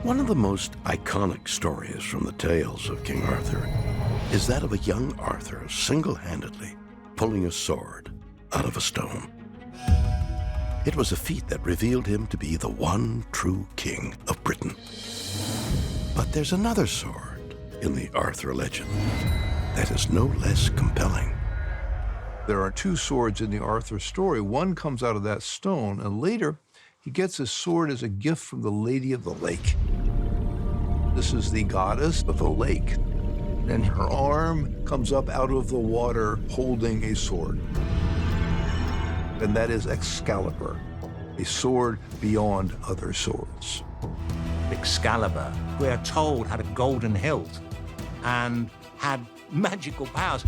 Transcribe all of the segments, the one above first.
One of the most iconic stories from the tales of King Arthur is that of a young Arthur single-handedly pulling a sword out of a stone. It was a feat that revealed him to be the one true king of Britain. But there's another sword in the Arthur legend that is no less compelling. There are two swords in the Arthur story. One comes out of that stone, and later he gets his sword as a gift from the Lady of the Lake. This is the goddess of the lake, and her arm comes up out of the water holding a sword. And that is Excalibur, a sword beyond other swords. Excalibur, we are told, had a golden hilt and had magical powers.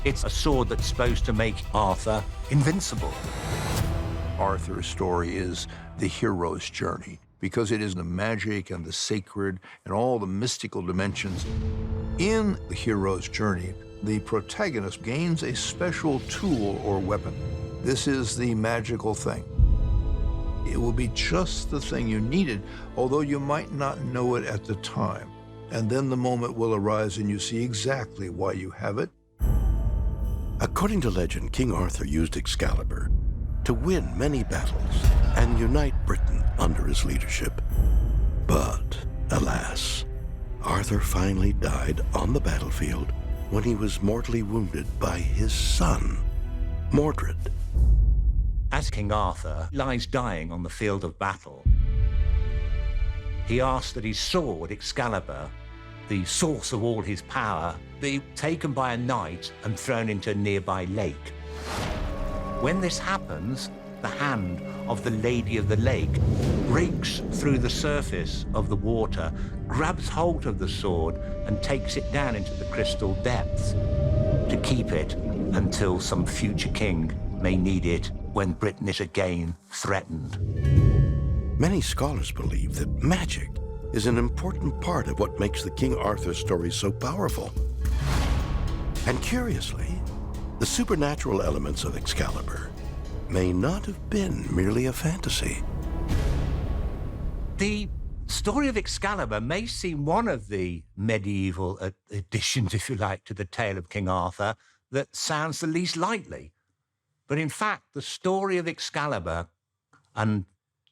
It's a sword that's supposed to make Arthur invincible. Arthur's story is the hero's journey because it is the magic and the sacred and all the mystical dimensions. In the hero's journey, the protagonist gains a special tool or weapon. This is the magical thing. It will be just the thing you needed, although you might not know it at the time. And then the moment will arise and you see exactly why you have it. According to legend, King Arthur used Excalibur to win many battles and unite Britain under his leadership. But, alas, Arthur finally died on the battlefield when he was mortally wounded by his son, Mordred. As King Arthur lies dying on the field of battle, he asks that his sword, Excalibur, the source of all his power, be taken by a knight and thrown into a nearby lake. When this happens, the hand of the Lady of the Lake breaks through the surface of the water, grabs hold of the sword, and takes it down into the crystal depths to keep it until some future king may need it when Britain is again threatened. Many scholars believe that magic is an important part of what makes the King Arthur story so powerful. And curiously, the supernatural elements of Excalibur may not have been merely a fantasy. The story of Excalibur may seem one of the medieval additions, if you like, to the tale of King Arthur that sounds the least likely. But in fact, the story of Excalibur and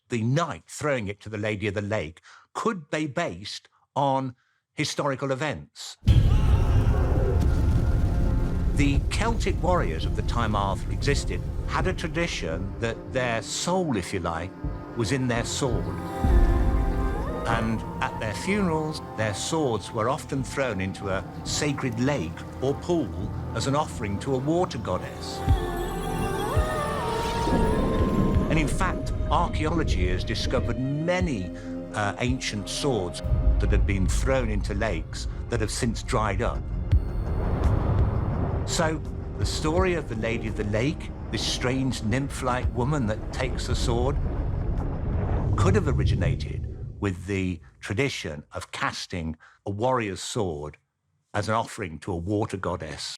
the knight throwing it to the Lady of the Lake could be based on historical events. The Celtic warriors of the time Arthur existed had a tradition that their soul, if you like, was in their sword. And at their funerals, their swords were often thrown into a sacred lake or pool as an offering to a water goddess. And in fact, archaeology has discovered many ancient swords that had been thrown into lakes that have since dried up. So the story of the Lady of the Lake, this strange nymph-like woman that takes the sword, could have originated with the tradition of casting a warrior's sword as an offering to a water goddess.